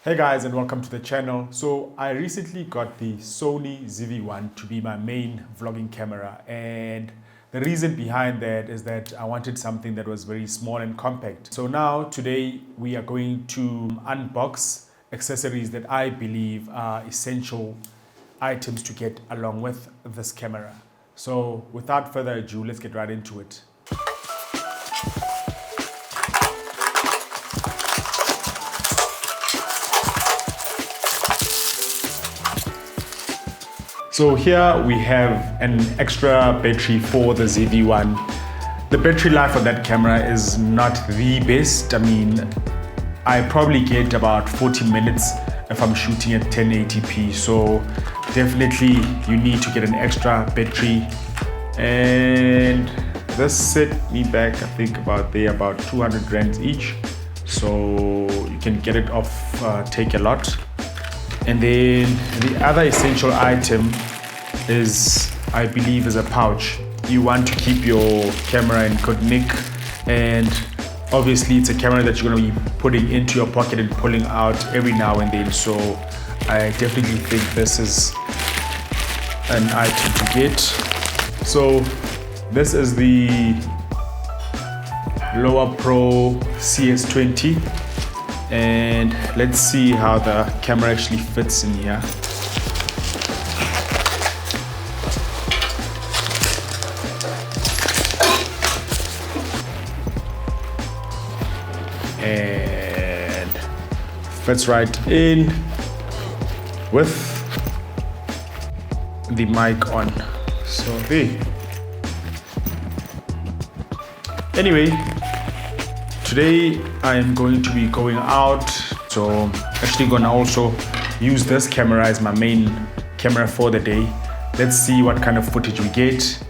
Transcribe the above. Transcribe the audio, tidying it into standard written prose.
Hey guys, and welcome to the channel. So I recently got the Sony ZV1 to be my main vlogging camera, and the reason behind that is that I wanted something that was very small and compact. So now today we are going to unbox accessories that I believe are essential items to get along with this camera. So without further ado, let's get right into it. So here we have an extra battery for the ZV1. The battery life of that camera is not the best. I mean, I probably get about 40 minutes if I'm shooting at 1080p. So definitely you need to get an extra battery. And this set me back, I think about 200 rands each. So you can get it off Take a Lot. And then the other essential item is, I believe, is a pouch. You want to keep your camera in good nick, and obviously it's a camera that you're going to be putting into your pocket and pulling out every now and then. So I definitely think this is an item to get. So this is the Lower Pro CS20. And let's see how the camera actually fits in here. And fits right in with the mic on. So there. Anyway, today I am going to be going out, so I'm actually gonna also use this camera as my main camera for the day. Let's see what kind of footage we get.